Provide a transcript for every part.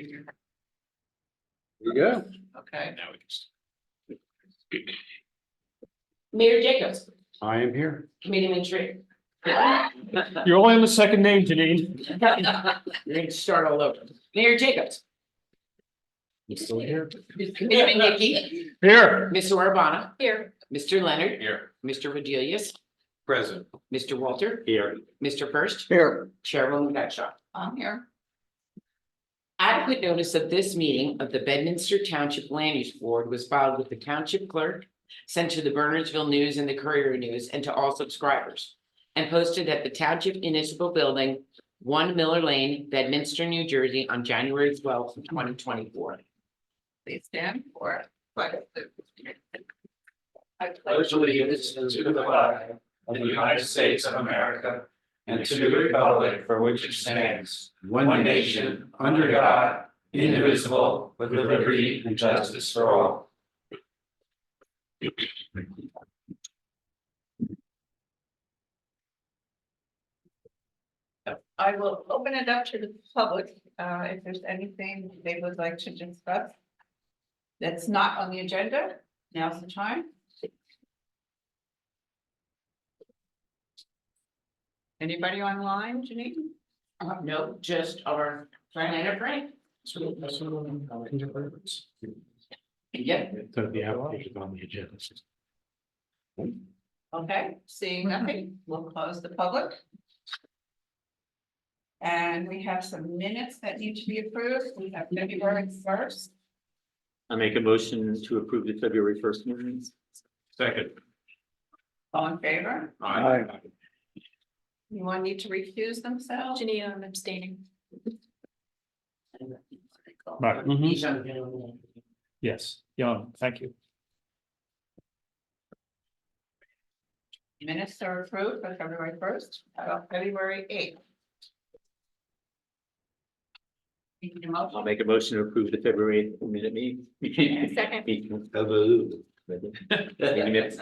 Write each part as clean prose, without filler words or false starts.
Here you go. Okay. Now we can. Mayor Jacobs, I am here. Committeeman Tree. You're only on the second name, Janine. You're going to start all over. Mayor Jacobs, You still here? Committeeman Nikki, Here. Mr. Urbana, Here. Mr. Leonard, Here. Mr. Rodelius, Present. Mr. Walter, Here. Mr. First, Here. Chairwoman Gutschall. I'm here. Adequate notice of this meeting of the Bedminster Township Land Use Board was filed with the Township Clerk, sent to the Burnersville News and the Courier News, and to all subscribers, and posted at the Township Municipal Building, 1 Miller Lane, Bedminster, New Jersey, on January 12th, 2024. Please stand for it. I pledge allegiance to the flag of the United States of America and to the republic for which it stands, one nation, under God, indivisible, with liberty and justice for all. I will open it up to the public, if there's anything they would like to discuss. That's not on the agenda, now's the time. Anybody online, Janine? No, just our Diana Frank. Yeah. So the application on the agenda. Okay, seeing nothing, we'll close the public. And we have some minutes that need to be approved. We have February 1st. I make a motion to approve the February 1st minutes. Second. All in favor? Aye. Anyone need to recuse themselves? Janine, I'm abstaining. He's on. Yes, Young, thank you. Minutes are approved for February 1st, February 8th. Need a motion? I'll make a motion to approve the February 8th minute meeting. Second. Meeting minutes.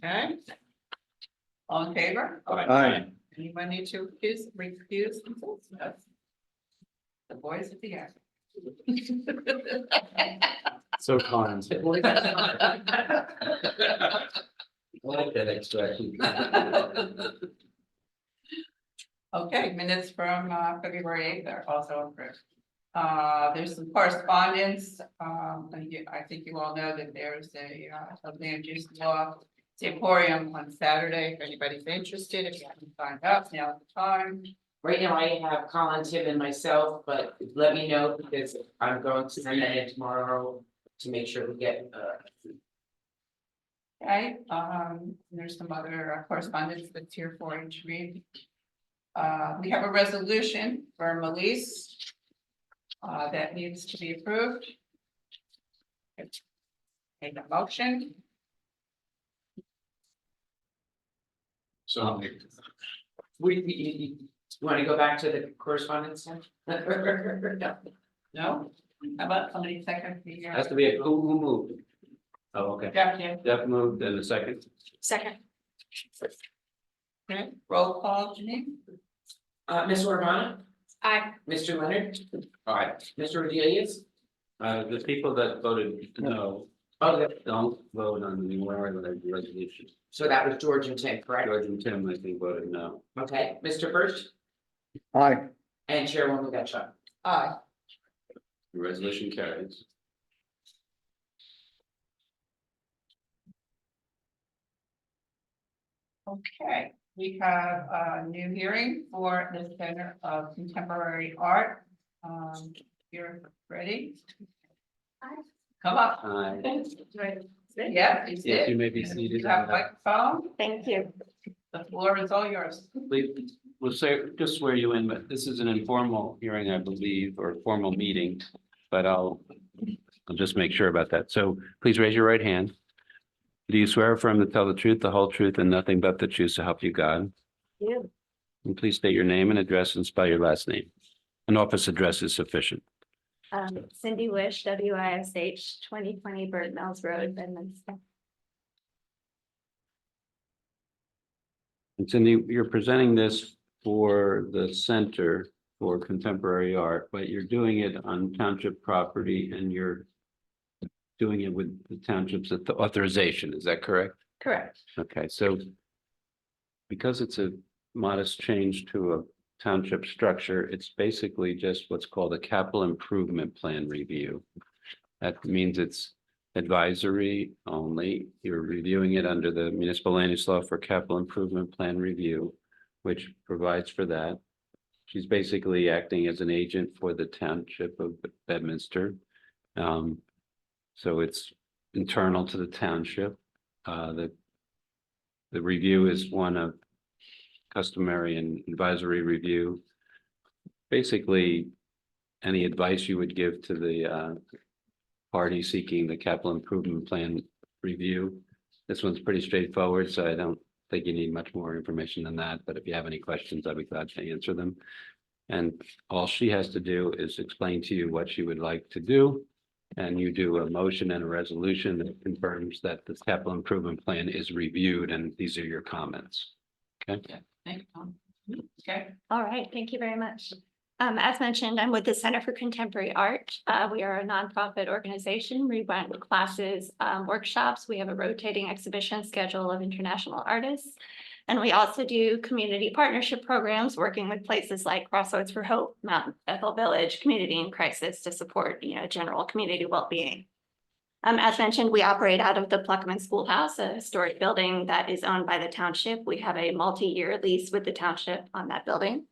Okay. All in favor? Aye. Anyone need to recuse themselves? Yes. The boys at the end. So kind. I like that expression. Okay, minutes from February 8th are also approved. There's some correspondence. I think you all know that there's a land use law emporium on Saturday. If anybody's interested, if you haven't signed up, now's the time. Right now, I have Colin, Tim, and myself, but let me know because I'm going to send that in tomorrow to make sure we get. Okay, there's some other correspondence that's here for you to read. We have a resolution for Melise that needs to be approved. Make a motion. So. You want to go back to the correspondence? No. No? How about somebody second the? Has to be a who moved. Oh, okay. Yeah, Jeff moved and a second. Second. okay, roll call, Janine? Ms. Urbana, Aye. Mr. Leonard, All right. Mr. Rodelius. The people that voted no, Oh, don't vote on the warrant of the resolution. so that was George and Tim, correct? George and Tim, I think, voted no. Okay, Mr. First Aye. and Chairwoman Gutschall. Aye. The resolution carries. Okay, we have a new hearing for the Center of Contemporary Art. You're ready? Come up. Aye. Yeah, you Yes, you did. may be seated. You have a microphone. Thank you. The floor is all yours. Please, we'll say, just swear you in, but this is an informal hearing, I believe, or formal meeting, but I'll just make sure about that. So please raise your right hand. Do you swear or affirm to tell the truth, the whole truth, and nothing but the truth, so help you God? Yeah. And please state your name and address and spell your last name. An office address is sufficient. Cindy Wish, WISH, 2020 Bird Mills Road, Bedminster. And Cindy, you're presenting this for the center. for contemporary art, but you're doing it on township property and you're doing it with the township's authorization, is that correct? Correct. Okay, so because it's a modest change to a township structure, it's basically just what's called a capital improvement plan review. That means it's advisory only. You're reviewing it under the municipal land use law for capital improvement plan review, which provides for that. She's basically acting as an agent for the township of Bedminster. So it's internal to the township. The review is one of customary and advisory review. Basically, any advice you would give to the party seeking the capital improvement plan review. This one's pretty straightforward, so I don't think you need much more information than that, but if you have any questions, I'd be glad to answer them. And all she has to do is explain to you what she would like to do. And you do a motion and a resolution that confirms that the capital improvement plan is reviewed and these are your comments. Okay. Thank you, Tom. Okay, All right, thank you very much. As mentioned, I'm with the Center for Contemporary Art. We are a nonprofit organization. We run classes, workshops. We have a rotating exhibition schedule of international artists. And we also do community partnership programs, working with places like Crossroads for Hope, Mount Ethel Village, Community in Crisis to support, general community well-being. As mentioned, we operate out of the Pluckman Schoolhouse, a historic building that is owned by the township. We have a multi-year lease with the township on that building.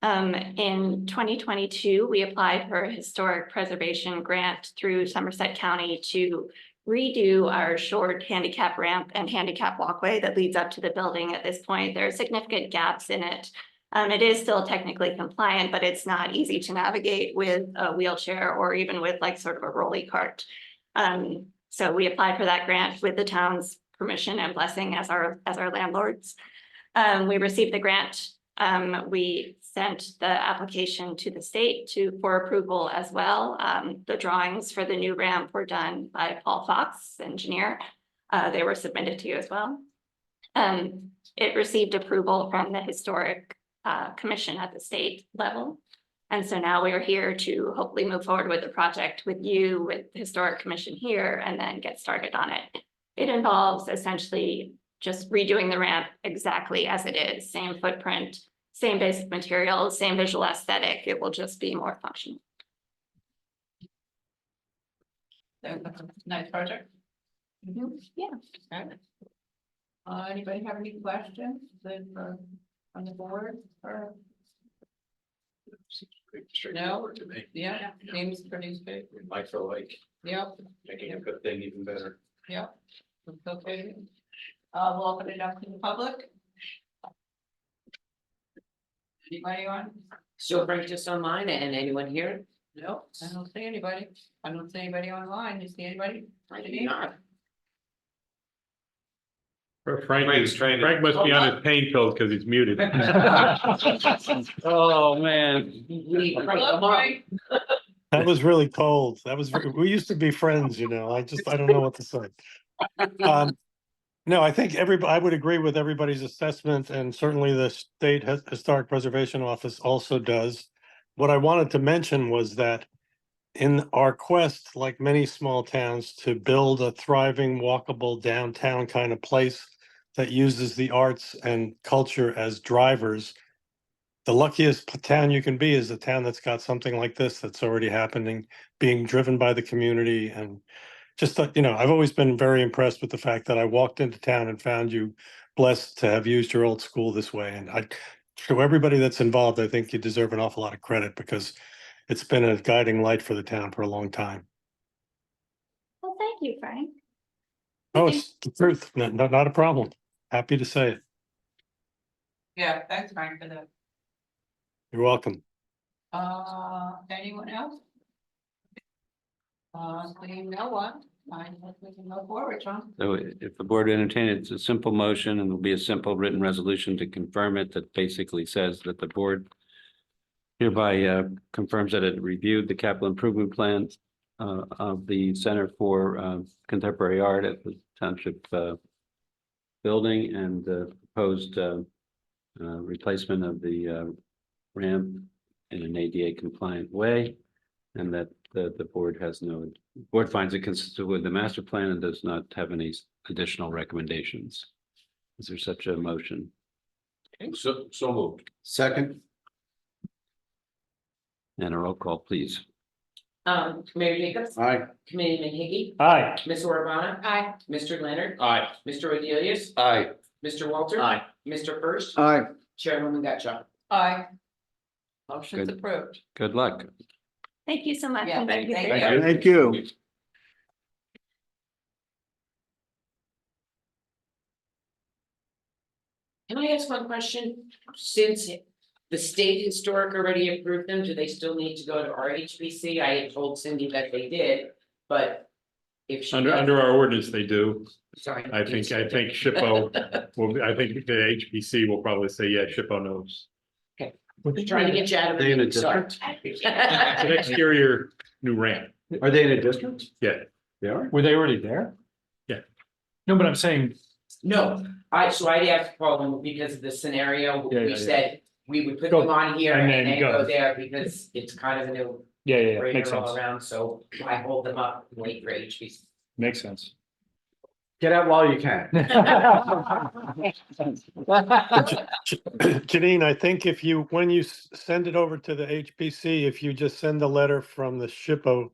In 2022, we applied for a historic preservation grant through Somerset County to redo our short handicap ramp and handicap walkway that leads up to the building. At this point, there are significant gaps in it. It is still technically compliant, but it's not easy to navigate with a wheelchair or even with like sort of a rolly cart. So we applied for that grant with the town's permission and blessing as our landlords. We received the grant. We sent the application to the state for approval as well. The drawings for the new ramp were done by Paul Fox, engineer. They were submitted to you as well. It received approval from the historic commission at the state level. And so now we are here to hopefully move forward with the project with you, with the historic commission here, and then get started on it. It involves essentially just redoing the ramp exactly as it is, same footprint, same basic materials, same visual aesthetic. It will just be more functional. that's a nice project. Yeah. Okay. Anybody have any questions on the board or? Pretty No. straightforward to me. Yeah, seems pretty straight. I feel like Yep, making a good thing even better. yep. Okay. We'll open it up to the public. Anybody on? Still bring just online and anyone here? No, I don't see anybody. I don't see anybody online. You see anybody? I do not. Frank must be on his pain pills because he's muted. Oh, man. Hello, Frank. That was really cold. We used to be friends, I don't know what to say. No, I think I would agree with everybody's assessment, and certainly the State Historic Preservation Office also does. What I wanted to mention was that in our quest, like many small towns, to build a thriving, walkable downtown kind of place that uses the arts and culture as drivers, the luckiest town you can be is a town that's got something like this that's already happening, being driven by the community. And just, I've always been very impressed with the fact that I walked into town and found you blessed to have used your old school this way. And to everybody that's involved, I think you deserve an awful lot of credit because it's been a guiding light for the town for a long time. Well, thank you, Frank. Oh, it's the truth. Not a problem. Happy to say it. Yeah, thanks, Frank, for that. You're welcome. Anyone else? Seeing no one, I guess we can go forward, John. So if the board entertain, it's a simple motion and it'll be a simple written resolution to confirm it that basically says that the board hereby confirms that it reviewed the capital improvement plan of the Center for Contemporary Art at the Township building and the proposed replacement of the ramp in an ADA compliant way. And that the board has no, board finds it consistent with the master plan and does not have any additional recommendations. Is there such a motion? So moved. Second. And a roll call, please. Mayor Jacobs. Aye. Committeeman Higgy. Aye. Ms. Urbana. Aye. Mr. Leonard. Aye. Mr. Rodelius. Aye. Mr. Walter. Aye. Mr. First. Aye. Chairwoman Gotcha. Aye. Motion's Good. approved. Good luck. Thank you so much. Yeah, I'm glad you're thank here. you. Thank you. Can I ask one question? Since the state historic already approved them, do they still need to go to our HBC? I had told Cindy that they did, but. If she. Under our ordinance, they do. Sorry. I think SHPO will, I think the HBC will probably say, yeah, SHPO knows. Trying to get you out of. They in a the sorry. It's an exterior new ramp. Are they in a district? Yeah. They are? Were they already there? Yeah. No, but I'm saying, No, so I'd asked Paul because of the scenario, Yeah, we yeah. said we would put Go- them on here and and then then go. go there because it's kind of a new yeah, makes radar sense, all around, so I hold them up, and wait for HBC. makes sense. Get out while you can. Janine, I think if you, when you send it over to the HPC, if you just send a letter from the SHPO,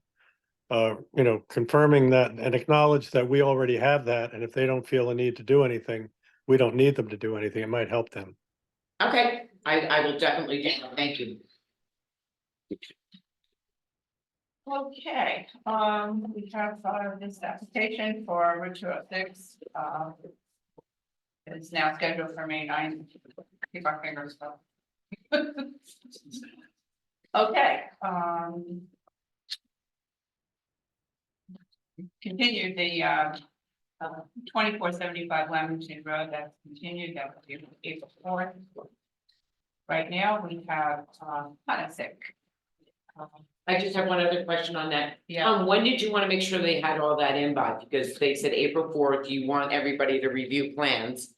confirming that and acknowledge that we already have that, and if they don't feel a need to do anything, we don't need them to do anything. It might help them. Okay, I will definitely do that, thank you. Okay, we have this application for Route 206. It's now scheduled for May 9th. Keep our fingers crossed. Okay, continue the 2475 Lamington Road, that's continued, that will be April 4th. Right now, we have Hunsick. I just have one other question on that. Yeah. When did you want to make sure they had all that in by? Because they said April 4th, you want everybody to review plans.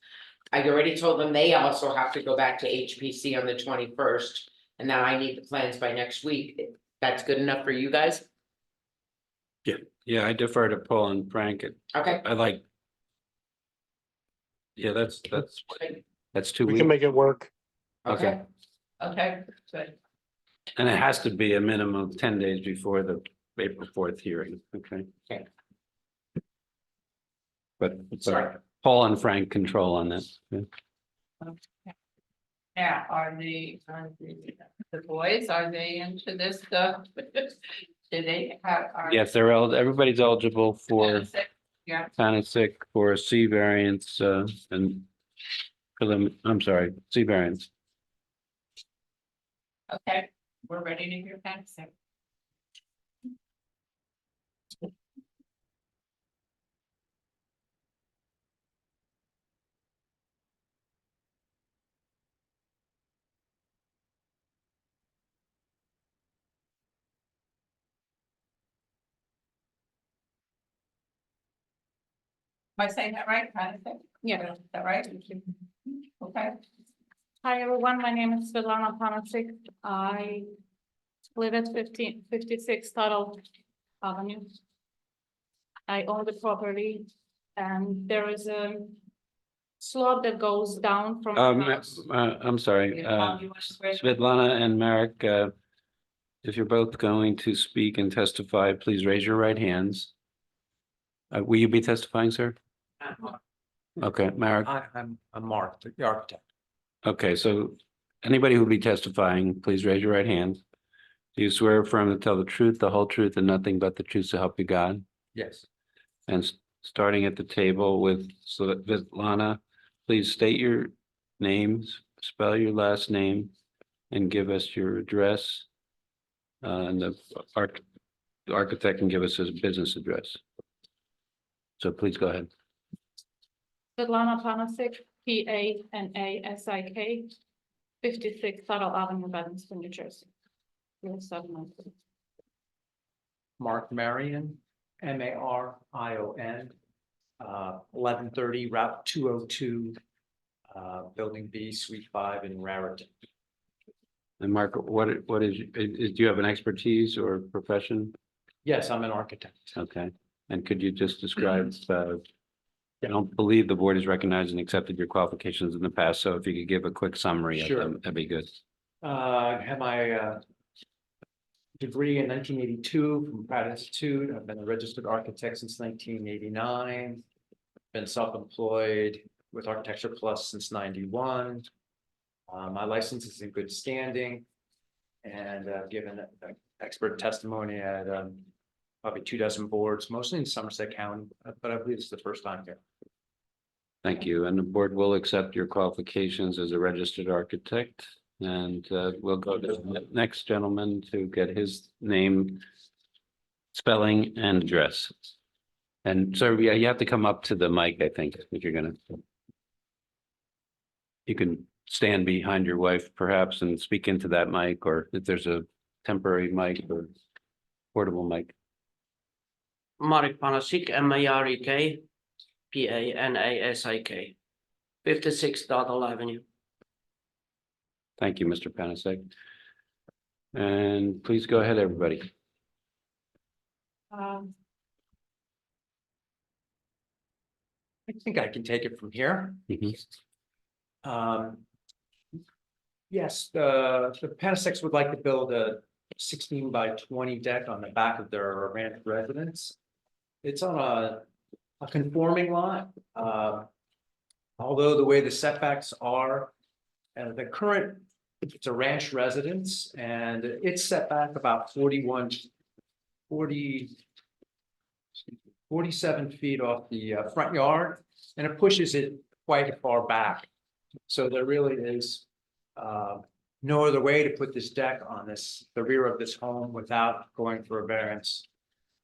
I already told them they also have to go back to HPC on the 21st, and now I need the plans by next week. That's good enough for you guys? Yeah, I defer to Paul and Frank. Okay. I like. Yeah, that's 2 We weeks. can make it work. Okay. Okay, good. And it has to be a minimum of 10 days before the April 4th hearing, okay? Okay. But Sorry. Paul and Frank control on this. Yeah. Now, are the boys, are they into this stuff? Do they have? Yes, everybody's eligible for Yeah, kind of sick for a C variance, and C variance. okay, we're ready to hear that. Am I saying that right? Kind of thing? Yeah. Is that right? Okay. Hi, everyone. My name is Svetlana Panasik. I live at 56 Tuttle Avenue. I own the property and there is a slope that goes down from. the house. I'm sorry, You want to swear? Svetlana and Marek, if you're both going to speak and testify, please raise your right hands. Will you be testifying, sir? Okay, Marek. I'm Mark, the architect. Okay, so anybody who'll be testifying, please raise your right hand. Do you swear or affirm to tell the truth, the whole truth, and nothing but the truth to help you God? Yes. And starting at the table with Svetlana, please state your names, spell your last name, and give us your address. And the architect can give us his business address. So please go ahead. Svetlana Panasik, Panasik, 56 Tuttle Avenue, Bedminster, New Jersey. 079. Mark Marion, Marion, 1130 Route 202, Building B, Suite 5 in Raritan. And Mark, what do you have an expertise or profession? Yes, I'm an architect. Okay, and could you just describe, I don't believe the board has recognized and accepted your qualifications in the past, so if you could give a quick summary of Sure. them, that'd be good. I had my degree in 1982 from Pratt Institute. I've been a registered architect since 1989. Been self-employed with Architecture Plus since 91. My license is in good standing. And given expert testimony at probably 24 boards, mostly in Somerset County, but I believe it's the first time here. Thank you, and the board will accept your qualifications as a registered architect. And we'll go to the next gentleman to get his name, spelling and address. And sir, yeah, you have to come up to the mic, I think, if you're gonna. You can stand behind your wife perhaps and speak into that mic, or if there's a temporary mic or portable mic. Marek Panasik, Marek, Panasik, 56 Dottle Avenue. Thank you, Mr. Panasek. And please go ahead, everybody. Um, I think I can take it from here. Yes, the Panasex would like to build a 16 by 20 deck on the back of their ranch residence. It's on a conforming lot. Although the way the setbacks are, the current, it's a ranch residence and it's set back about 47 feet off the front yard, and it pushes it quite far back. So there really is no other way to put this deck on the rear of this home without going for a variance.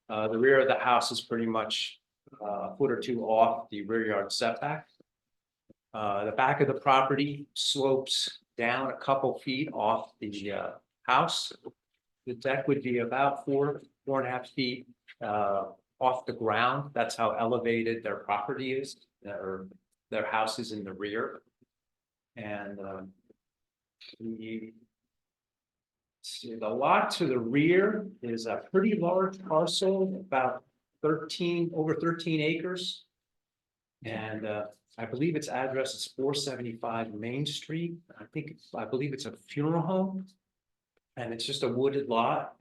The rear of the house is pretty much a foot or two off the rear yard setback. The back of the property slopes down a couple feet off the house. The deck would be about 4.5 feet off the ground. That's how elevated their property is, or their house is in the rear. And the lot to the rear is a pretty large parcel, about over 13 acres. And I believe its address is 475 Main Street. I believe it's a funeral home. And it's just a wooded lot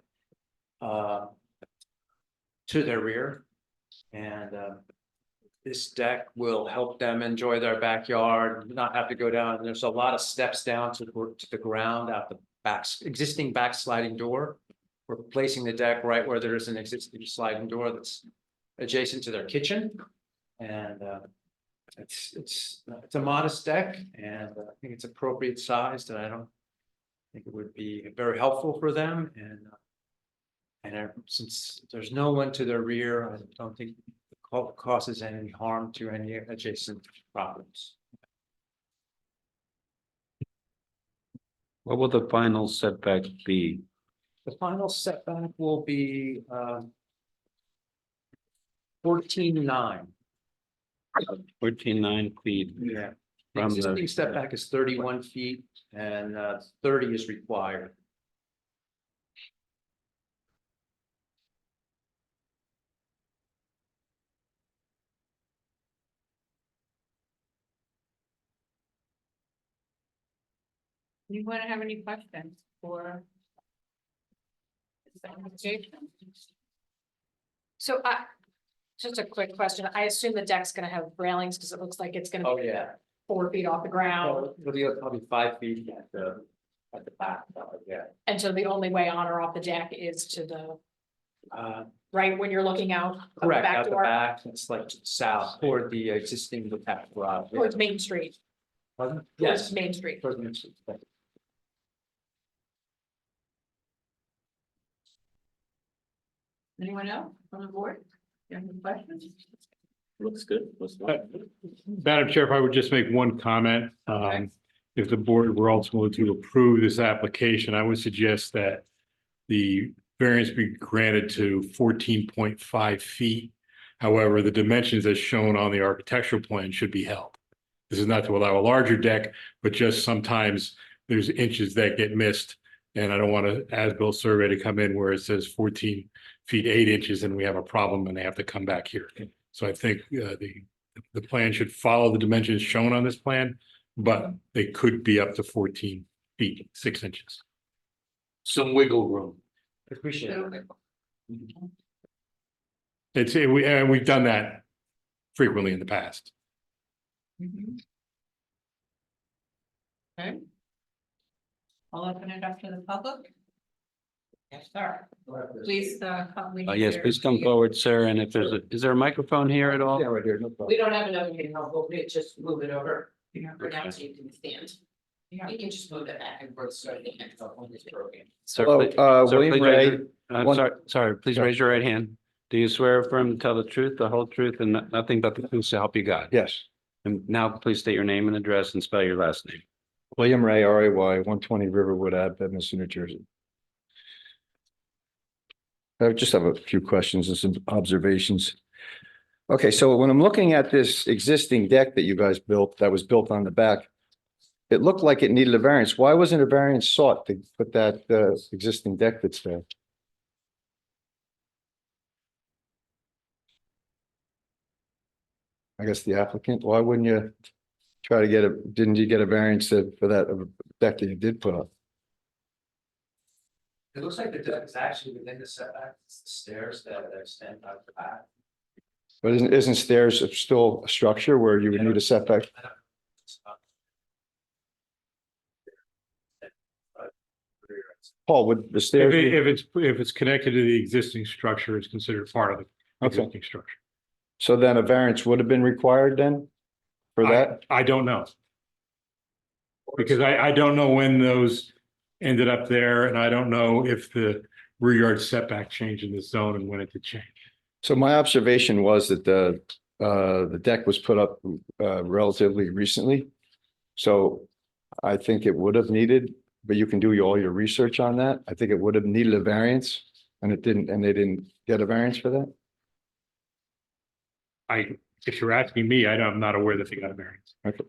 to their rear. And this deck will help them enjoy their backyard, not have to go down. There's a lot of steps down to the ground out the existing backsliding door. We're placing the deck right where there's an existing sliding door that's adjacent to their kitchen. And it's a modest deck, and I think it's appropriate sized, and I don't think it would be very helpful for them. And since there's no one to their rear, I don't think it causes any harm to any adjacent properties. What will the final setback be? The final setback will be 14.9. 14.9 feet. Yeah. The From the- existing setback is 31 feet and 30 is required. Anyone have any questions for? So just a quick question. I assume the deck's gonna have railings because it looks like it's gonna Oh, be yeah. 4 feet off the ground. It'll be probably 5 feet at the back, yeah. And so the only way on or off the deck is to the right when you're looking out of the Correct, back at the door back, it's like south toward the existing detached garage. Yeah. towards Main Street. Pardon? Towards Yes. Main Street. Towards Main Street. Anyone else from the board? You have any questions? Looks good. Madam Chair, if I would just make one comment, if the board were ultimately to approve this application, I would suggest that the variance be granted to 14.5 feet. However, the dimensions as shown on the architectural plan should be held. This is not to allow a larger deck, but just sometimes there's inches that get missed And I don't want an as-built survey to come in where it says 14 feet 8 inches and we have a problem and they have to come back here. So I think the plan should follow the dimensions shown on this plan, but they could be up to 14 feet 6 inches. Some wiggle room. Appreciate it. We've done that frequently in the past. Mhm. Okay. I'll open it up to the public. Yes, sir. Please, come. we need Yes, your- please come forward, sir. And if is there a microphone here at all? Yeah, right here, no problem. We don't have another meeting, we'll just move it over. Yeah. For now, so you can stand. Yeah. You can just move it back and forth, so the hands up on this program. Sir, Hello, please- sir, William please raise Ray. your- I'm One- sorry, please Yeah. raise your right hand. Do you swear affirm to tell the truth, the whole truth, and nothing but the truth to help you God? Yes, And now please state your name and address and spell your last name. William Ray, R-A-Y, 120 Riverwood Ave, Bedminster, New Jersey. I just have a few questions and some observations. Okay, so when I'm looking at this existing deck that you guys built, that was built on the back, it looked like it needed a variance. Why wasn't a variance sought to put that existing deck that's there? I guess the applicant, why wouldn't you try to get didn't you get a variance for that deck that you did put up? It looks like the deck is actually within the setback, it's the stairs that extend out the back. But isn't stairs still a structure where you would need a setback? Paul, would the If stairs? be- if it's connected to the existing structure, it's considered part of the Okay. existing structure. So then a variance would have been required then? For that? I don't know. Because I don't know when those ended up there, and I don't know if the rear yard setback changed in the zone and when it did change. So my observation was that the deck was put up relatively recently. So I think it would have needed, but you can do all your research on that. I think it would have needed a variance and it didn't, and they didn't get a variance for that. If you're asking me, I'm not aware that they got a variance. Okay.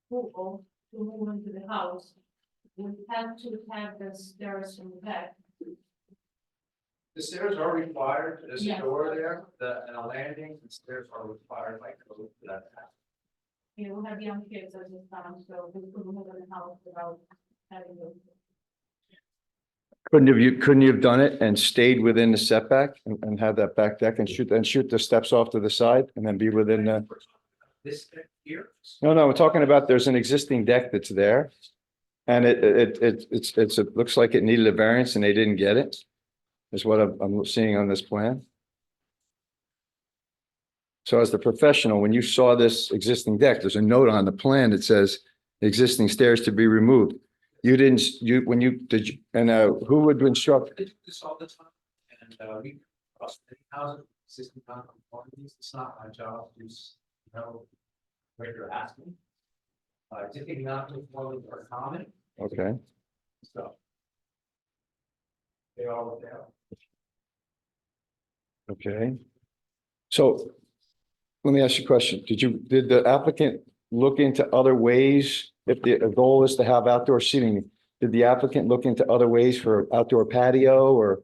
Approval to move into the house, we have to have the stairs in the back. The stairs are required, there's a Yes. door there, and a landing, the stairs are required by code for that. You know, we have young kids at this time, so we couldn't move in the house without having those. Couldn't you have done it and stayed within the setback and have that back deck and shoot the steps off to the side and then be within the? This deck here. No, we're talking about there's an existing deck that's there. And it looks like it needed a variance and they didn't get it. Is what I'm seeing on this plan. So as the professional, when you saw this existing deck, there's a note on the plan that says existing stairs to be removed. You didn't, who would instruct? I do this all the time, and we cross many houses, system non-conformities, it's not my job to know what you're asking. Typically non-conformities are common, Okay, so. They are what they are. okay. So let me ask you a question. Did the applicant look into other ways? If the goal is to have outdoor seating, did the applicant look into other ways for outdoor patio or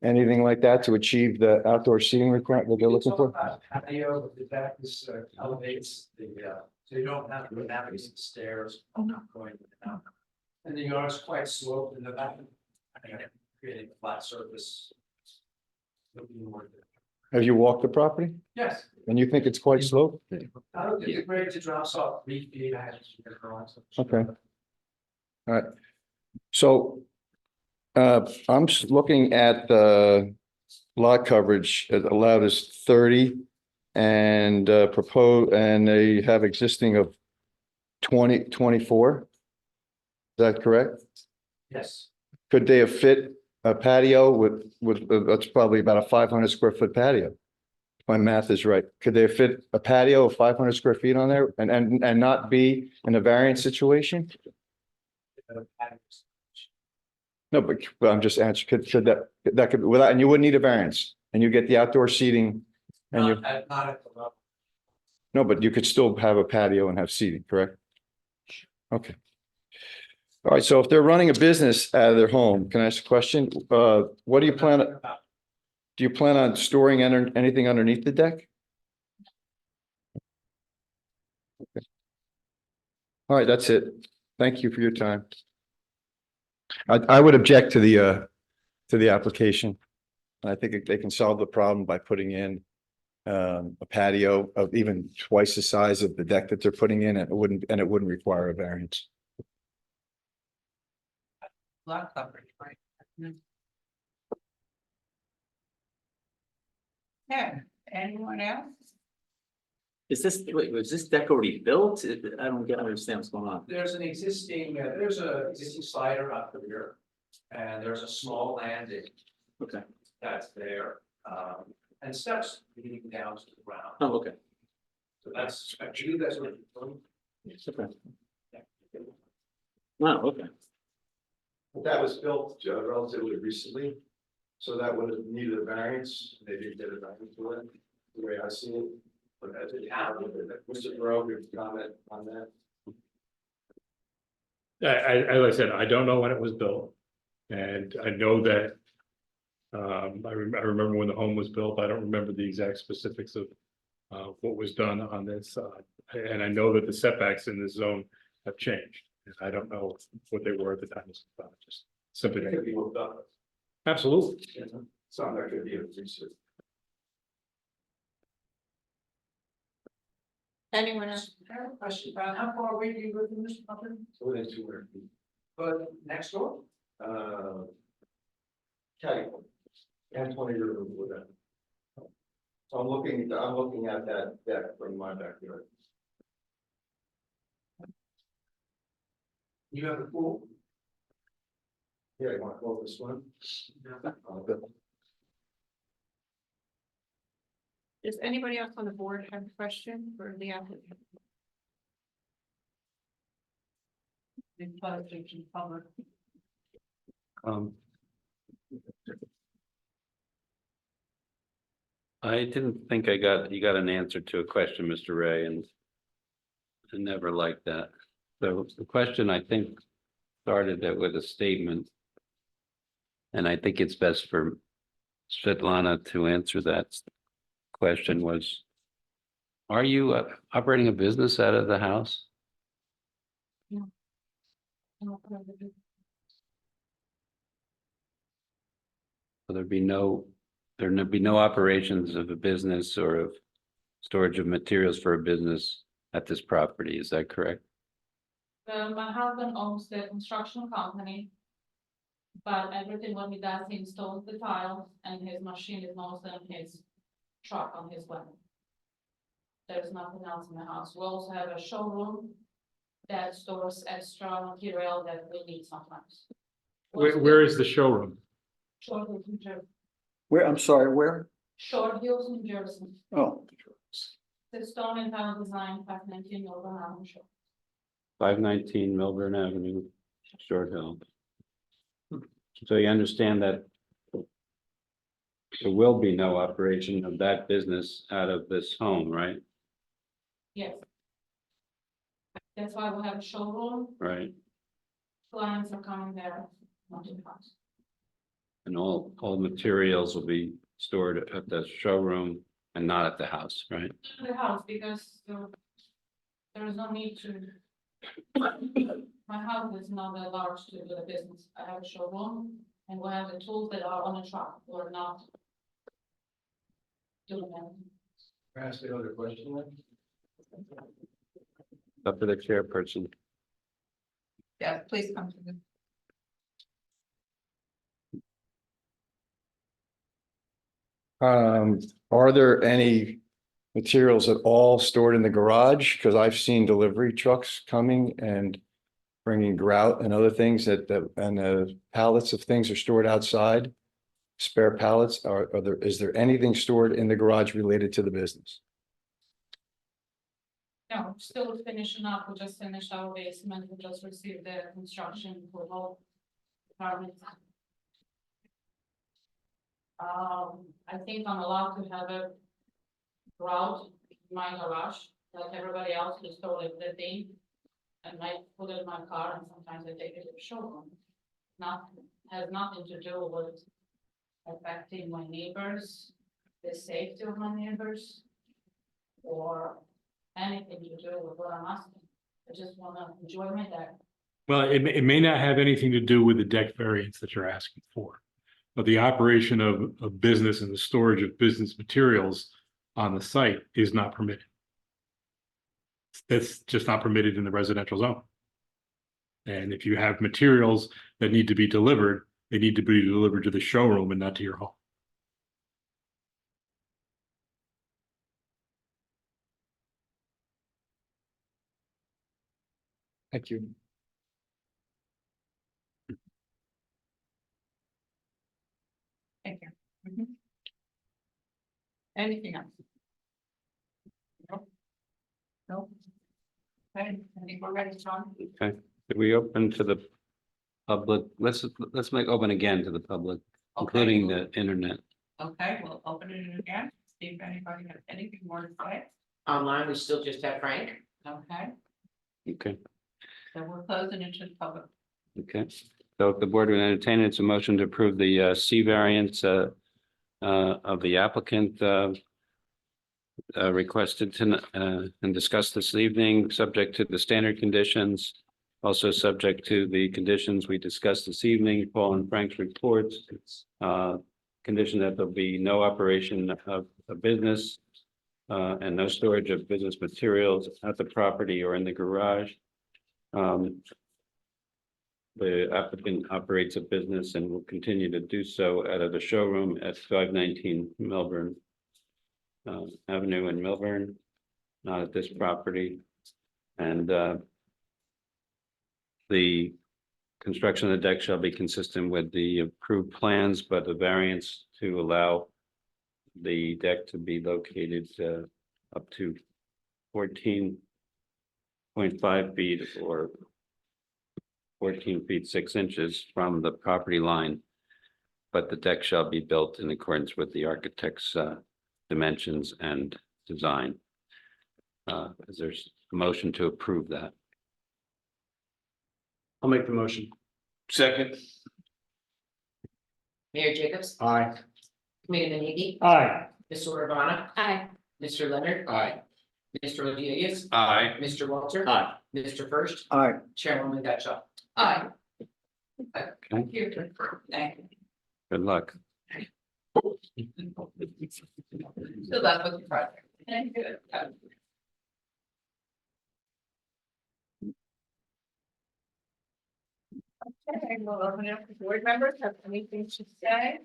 anything like that to achieve the outdoor seating requirement that they're looking for? Patio, but the back is elevates so you don't have to navigate the stairs, not going down. And the yard is quite sloped in the back, creating a flat surface. Looking more good. Have you walked the property Yes, and you think it's quite sloped? I don't think it's great to drop off 3 feet. I had to garage. Okay. All right. So I'm just looking at the lot coverage allowed is 30 and and they have existing of 24. Is that correct? Yes, Could they have fit a patio with that's probably about a 500 square foot patio? If my math is right. Could they fit a patio of 500 square feet on there and not be in a variance situation? No, but I'm just answering, should that could, without, and you wouldn't need a variance and you get the outdoor seating and you, not at the level. no, but you could still have a patio and have seating, correct? Okay. All right, so if they're running a business out of their home, can I ask a question? What do you plan on storing anything underneath the deck? Okay. All right, that's it. Thank you for your time. I would object to the application. I think they can solve the problem by putting in a patio of even twice the size of the deck that they're putting in, and it wouldn't require a variance. Lot coverage, right? Yeah, anyone else? Was this deck already built? I don't understand what's going on. There's an existing, there's a existing slider up the rear. And there's a small landing Okay. that's there, and steps leading down to the ground. Oh, okay. So that's, I believe that's what. Okay. Wow, okay. That was built relatively recently, so that would have needed a variance. They didn't get a variance for it, the way I see it. But as it happened, Mr. Grove, your comment on that? As I said, I don't know when it was built. And I know that, I remember when the home was built. I don't remember the exact specifics of what was done on this. And I know that the setbacks in this zone have changed. And I don't know what they were at the time. Just simply. It could be worked on. Absolutely. Something that could be a research. Anyone else? I have a question, how far away do you live from this property? Within 200 feet. But next door? Catty, and 20 years with that. So I'm looking at that deck from my backyard. You have a pool? Yeah, you want to call this one? Does anybody else on the board have a question for the applicant? In public. I didn't think you got an answer to a question, Mr. Ray, and I never liked that. So the question, I think, started that with a statement. And I think it's best for Svetlana to answer that question was, are you operating a business out of the house? So there'd be no operations of a business or of storage of materials for a business at this property. Is that correct? My husband owns the construction company. But everything what he does, he installs the tiles and his machine is mostly on his truck on his way. There's nothing else in the house. We also have a showroom that stores extra material that we need sometimes. Where is the showroom? Short Hills, New Jersey. Where, I'm sorry, where? Short Hills, New Jersey. Oh. The stone and tile design, 519 Milburn Avenue. 519 Milburn Avenue, Short Hill. So you understand that there will be no operation of that business out of this home, right? Yes. That's why we have a showroom. Right. Clients are coming there, not in the house. And all materials will be stored at the showroom and not at the house, right? In the house, because there is no need to. My house is not that large to do the business. I have a showroom and we have the tools that are on the truck. We're not doing that. Can I ask the other question then? Up to the chairperson. Yeah, please come to the. Are there any materials at all stored in the garage? Because I've seen delivery trucks coming and bringing grout and other things and pallets of things are stored outside. Spare pallets, is there anything stored in the garage related to the business? No, we're still finishing up. We just finished our basement. We just received the construction for all departments. I think I'm allowed to have a grout in my garage, like everybody else who stored the thing. and I put it in my car and sometimes I take it to the showroom. Has nothing to do with affecting my neighbors, the safety of my neighbors, or anything to do with what I'm asking. I just wanna enjoy my day. Well, it may not have anything to do with the deck variance that you're asking for. But the operation of a business and the storage of business materials on the site is not permitted. That's just not permitted in the residential zone. And if you have materials that need to be delivered, they need to be delivered to the showroom and not to your home. Thank you. Thank you. Mhm. Anything else? No? No? Okay, I think we're ready, John. Okay, did we open to the public? Let's make open again to the public, including the internet. Okay, we'll open it again, see if anybody has anything more to say. Online, we still just have Frank. Okay, Okay, so we're closing it to the public. okay. So if the board would entertain it, it's a motion to approve the C variance of the applicant requested to and discussed this evening, subject to the standard conditions. Also subject to the conditions we discussed this evening, Paul and Frank's reports. Condition that there'll be no operation of a business and no storage of business materials at the property or in the garage. The applicant operates a business and will continue to do so out of the showroom at 519 Melbourne Avenue in Melbourne, not at this property. And the construction of the deck shall be consistent with the approved plans, but the variance to allow the deck to be located up to 14.5 feet or 14 feet 6 inches from the property line. But the deck shall be built in accordance with the architect's dimensions and design. Is there a motion to approve that? I'll make the motion. Second. Mayor Jacobs, Aye. Committeeman Eby, Aye. Mr. Urbana, Aye. Mr. Leonard. Aye. Mr. Rodriguez, Aye. Mr. Walter. Aye. Mr. First, All right, Chairwoman Gotcha. Aye. Thank you. Thank you. Good luck. Good luck with your project. Thank you. Okay, we'll open it up to board members. Have anything to say?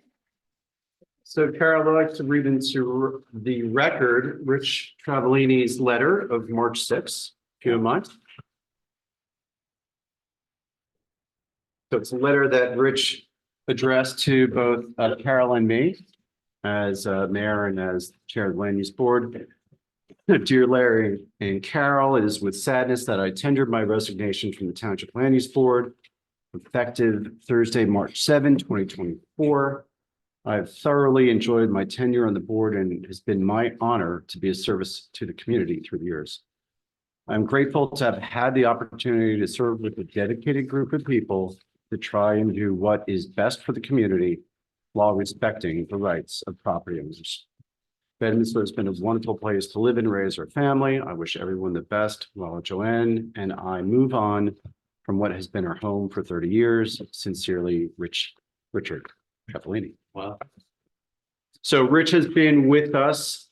So Carol, I'd like to read into the record Rich Travellini's letter of March 6th, if you don't mind. So it's a letter that Rich addressed to both Carol and me as mayor and as chair of the land use board. Dear Larry and Carol, it is with sadness that I tendered my resignation from the Township Land Use Board effective Thursday, March 7, 2024. I've thoroughly enjoyed my tenure on the board and it has been my honor to be of service to the community through the years. I'm grateful to have had the opportunity to serve with a dedicated group of people to try and do what is best for the community while respecting the rights of property owners. Bedminster has been a wonderful place to live and raise our family. I wish everyone the best while Joanne and I move on from what has been our home for 30 years. Sincerely, Richard Travellini. Wow. So Rich has been with us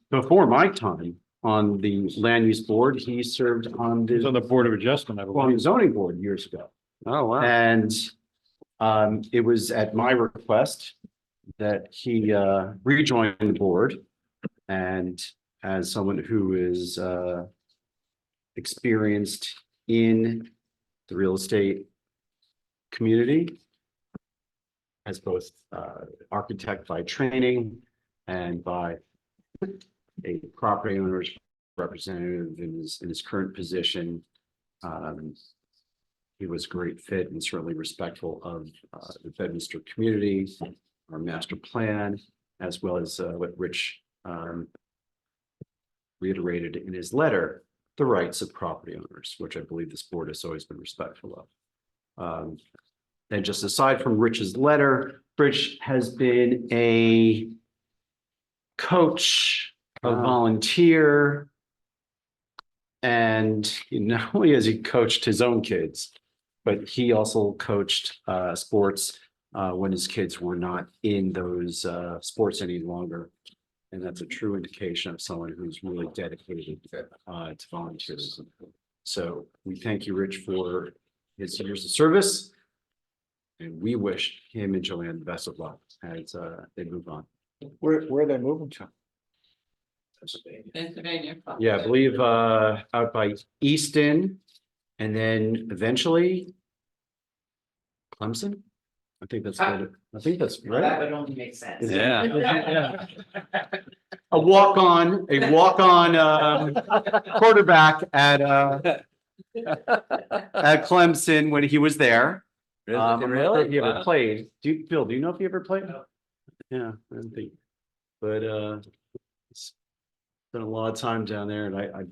before my time on the land use board. He served on It's on the Board of Adjustment, I on the believe. zoning board years ago. Oh, wow. And it was at my request that he rejoined the board. And as someone who is experienced in the real estate community, as both architect by training and by a property owner's representative in his current position, he was a great fit and certainly respectful of the Bedminster community, our master plan, as well as what Rich reiterated in his letter. the rights of property owners, which I believe this board has always been respectful of. And just aside from Rich's letter, Rich has been a coach, a volunteer. And not only has he coached his own kids, but he also coached sports when his kids were not in those sports any longer. And that's a true indication of someone who's really dedicated to volunteerism. So we thank you, Rich, for his years of service. And we wish him and Joanne the best of luck as they move on. Where are they moving to? Pennsylvania. Yeah, I believe out by Easton and then eventually Clemson. I think that's right. That would only make sense. Yeah. A walk-on quarterback at Clemson when he was there. I'm not sure if he ever played. Bill, do you know if he ever played? Yeah, I don't think. But it's been a lot of time down there, and I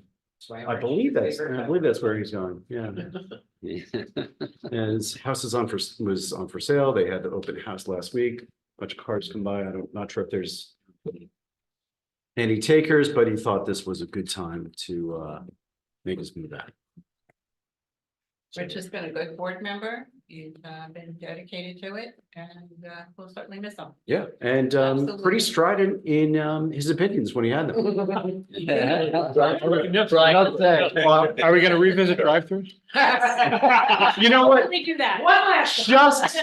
believe that's where he's going. Yeah. And his house was on for sale. They had the open house last week. Bunch of cars come by. Not sure if there's any takers, but he thought this was a good time to make his move back. Rich has been a good board member. He's been dedicated to it, and we'll certainly miss him. Yeah, and Absolutely. pretty strident in his opinions when he had them. Are we gonna revisit drive-throughs? You know what? Let me do that. One last. Just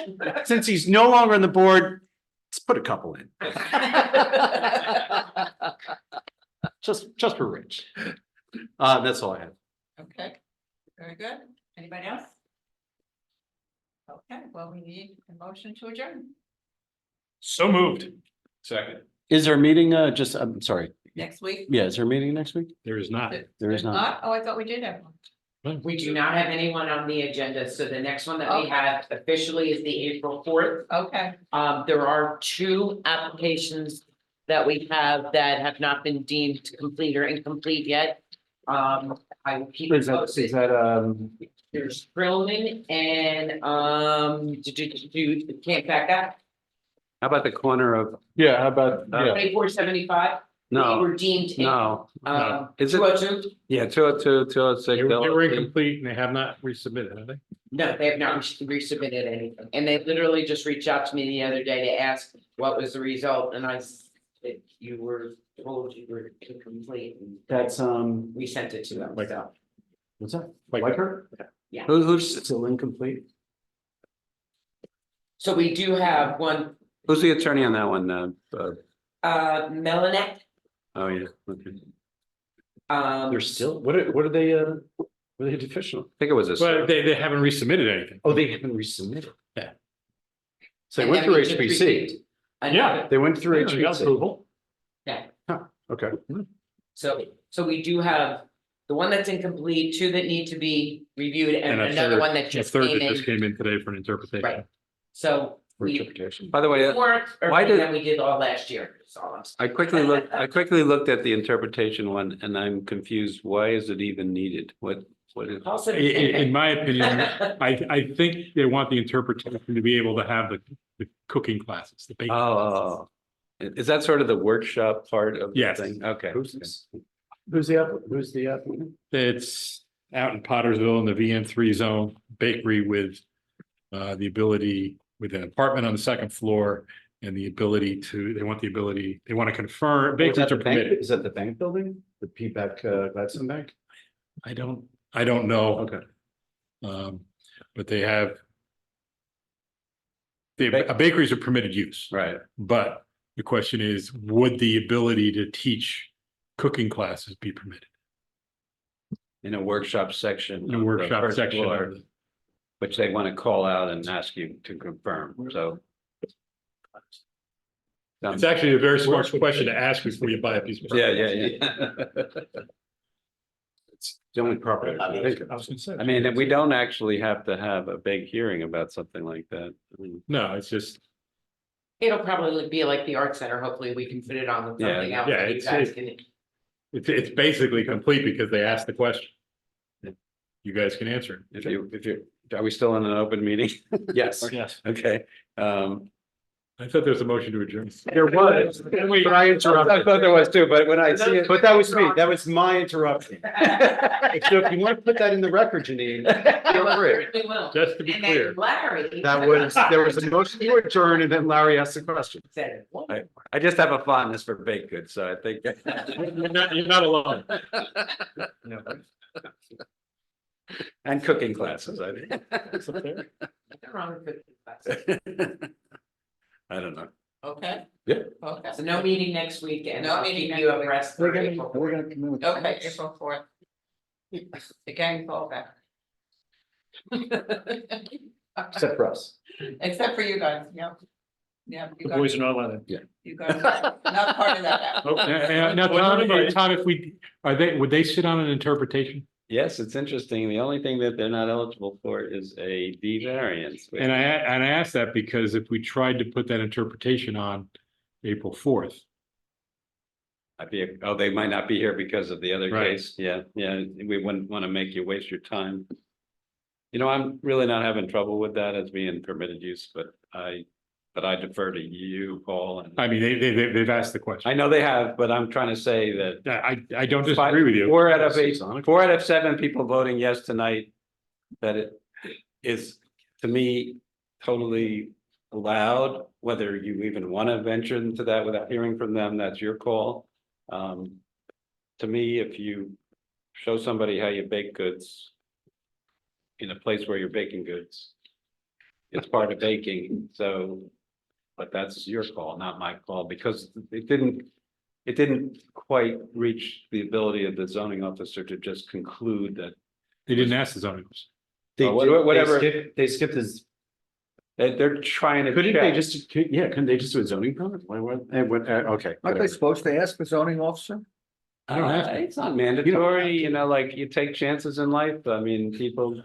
since he's no longer on the board, let's put a couple in. Just for Rich. That's all I have. Okay, very good. Anybody else? Okay, well, we need a motion to adjourn. So moved. Second. Is there a meeting, I'm sorry, Next week? yeah, is there a meeting next week? There is not. There is There's not. Oh, I thought we did have one. We do not have anyone on the agenda, so the next one that we Okay. have officially is the April 4th. Okay, There are 2 applications that we have that have not been deemed complete or incomplete yet. I will keep you Is posted. that, There's Strillman and, can't back up, How about the corner of, Yeah, how about, yeah, 2475. They no, were deemed. no. Is it, 202? yeah, 202, 206. They were incomplete and they have not resubmitted, have they? No, they have not resubmitted anything, and they literally just reached out to me the other day to ask what was the result, and I said, you were told you were incomplete, and that's, we sent it to them, Like- so. what's that? Like- Like her? Yeah. Who's Still incomplete? So we do have one, the attorney on that one? Melanek, Oh, yeah, okay. They're still, what are they, were they deficient? I think it was this. But they haven't resubmitted anything. Oh, they haven't resubmitted. Yeah. So they and went then through we just HBC. received another- Yeah. They went through Yeah, they got HBC. approval. Yeah, Okay. so we do have the one that's incomplete, 2 that need to be reviewed, and a another third- one that a just third came that just in, came in today for an interpretation. right? So For we interpretation. By the way, more why did- than we did all last year, is all I'm saying. I quickly looked at the interpretation one and I'm confused. Why is it even needed? What is? Also, In my opinion, I think they want the interpretation to be able to have the cooking classes, the baking. Oh, is that sort of the workshop part of the Yes. thing? Okay. Who's this? Who's the applicant? It's out in Pottersville in the VM3 zone, bakery with the ability, with an apartment on the 2nd floor and the ability to, they want to confirm, bakeries are permitted. Is that the bank building? The P-back Gladstone Bank? I don't know. Okay. But they have. Bakeries are permitted use, Right. but the question is, would the ability to teach cooking classes be permitted? In a workshop section. In a of the workshop first section. floor, of the- Which they want to call out and ask you to confirm, so. It's actually a very smart question to ask before you buy a piece of. Yeah. It's the only property. I can think of. I was gonna say. I mean, we don't actually have to have a big hearing about something like that. I mean, No, it's just, it'll probably be like the art center, hopefully we can fit it on with Yeah, something else. yeah, that you it's- guys can It's basically complete because they asked the question. You guys can answer it. Are we still in an open meeting? Yes. Yes. Okay, I thought there was a motion to adjourn. There was, but I interrupted. I thought there was too, but when I see it. But that was me. That was my interruption. So if you want to put that in the record, Janine, feel free. We will. Just to be And clear. then Larry. There was a motion to adjourn and then Larry asked the question. Said, "What?" I just have a fondness for baked goods, so I think. You're not alone. No. And cooking classes, I think. Nothing wrong with cooking classes. I don't know. Okay. Yeah. Okay, So no meeting next week and No I'll meeting keep next you week. abreast. We're for gonna, April we're 4th. gonna come in with. okay, April 4th. The gang fall back. Except for us. Except for you guys, yeah. Yeah. you The boys guys- are not allowed. You guys, not part of that. Oh, now, Tom, if we, would they sit on an interpretation? Yes, it's interesting. The only thing that they're not eligible for is a D variance. which- And I asked that because if we tried to put that interpretation on April 4th. They might not be here because of the other Right. case. Yeah, we wouldn't want to make you waste your time. You know, I'm really not having trouble with that as being permitted use, but I defer to you, Paul. And I mean, they've asked the question. I know they have, but I'm trying to say that. I don't disagree with you. 4 out of 7 people voting yes tonight, that it is, to me, totally allowed. Whether you even want to venture into that without hearing from them, that's your call. To me, if you show somebody how you bake goods in a place where you're baking goods, it's part of baking, so, but that's your call, not my call, because it didn't quite reach the ability of the zoning officer to just conclude that. They didn't ask the zoning officer. Whatever. They skipped his. They're trying to. Couldn't they check. just, couldn't they just do a zoning permit? Okay. Aren't they supposed to ask the zoning officer? I don't have to. It's not mandatory, you know, like you take chances in life. I mean, people.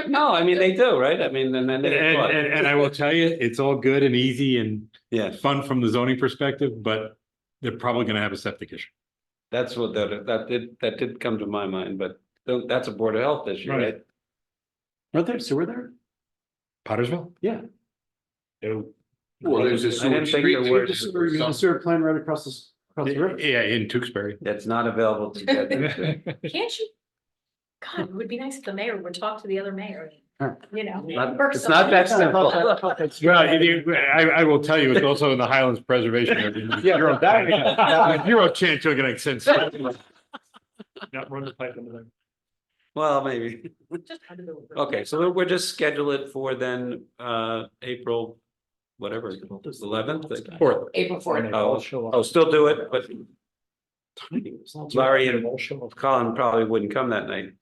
No, I mean, they do, right? I mean, and then they. And I will tell you, it's all good and easy and Yeah, fun from the zoning perspective, but they're probably gonna have a septic issue. that's what that did come to my mind, but that's a Board of Health issue, Right. right? Aren't there sewer there? Pottersville? Yeah. No. Well, there's a sewer street too, The sewer plant right across the river. Yeah, in Tewksbury. That's not available to get into. Can't you? God, it would be nice if the mayor would talk to the other mayor, you know. It's not that simple. Well, I will tell you, it's also in the Highlands Preservation Area. Yeah, Zero- that- Zero chance you're gonna sense. Not run the pipe into there. Well, maybe. Okay, so we'll just schedule it for then, April, whatever, 11th? 4th. April 4th. Oh, still do it, but Larry and Colin probably wouldn't come that night.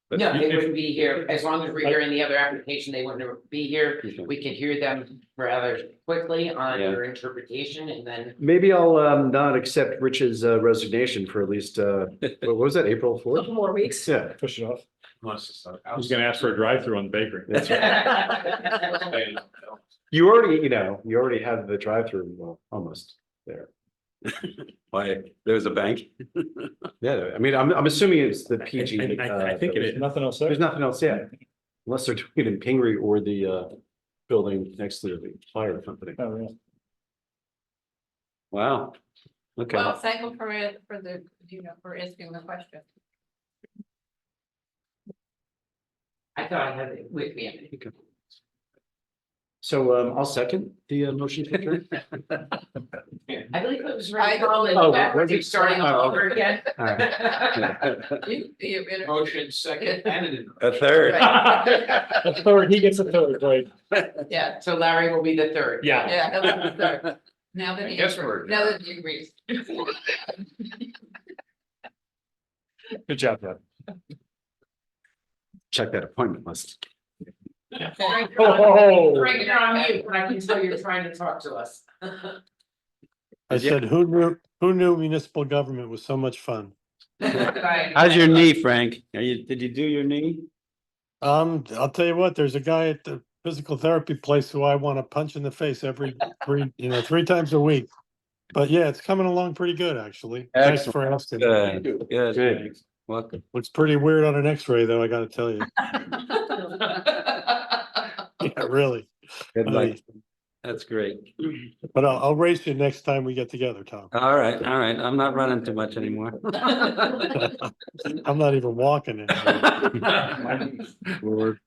But No, they wouldn't be here. As long as we're hearing the other application, they wouldn't be here. Okay. We could hear them rather quickly on Yeah. your interpretation and then. Maybe I'll not accept Rich's resignation for at least, what was that, April Couple 4th? more weeks. Yeah. Push it off. I was gonna ask for a drive-through on the bakery. You already have the drive-through, well, almost there. why, there's a bank? Yeah, I mean, I'm assuming it's the PG. I think it is. Nothing else there? There's nothing else, yeah. Unless they're doing it in Pingree or the building next to the fire company. Oh, yeah. Wow. Okay, Well, thank you for the, for asking the question. I thought I had it with me. So I'll second the motion to adjourn. I believe it was right. Oh, We're starting all over again. All right. Motion second and. a third. A third, he gets a third, right? Yeah, So Larry will be the third. Yeah. yeah, that was the third. Now that I he, guess we're- now that he agrees. Good job, Deb. Check that appointment list. Frank, Oh. Frank, you're on mute, but I can tell you're trying to talk to us. I said, who knew municipal government was so much fun? Right. How's your knee, Frank? Did you do your knee? I'll tell you what, there's a guy at the physical therapy place who I want to punch in the face every 3 times a week. But yeah, it's coming along pretty good, actually. Thanks for asking. Good, good. Good. Welcome. Looks pretty weird on an X-ray, though, I gotta tell you. Yeah, really. Good luck. Hey, That's great. But I'll race you next time we get together, Tom. All right, all right. I'm not running too much anymore. I'm not even walking anymore. Lord.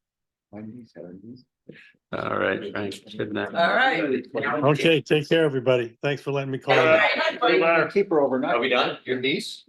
All right, Frank. Good night. All right. Okay, take care, everybody. Thanks for letting me call you. Keep her overnight. Are we done? Your niece?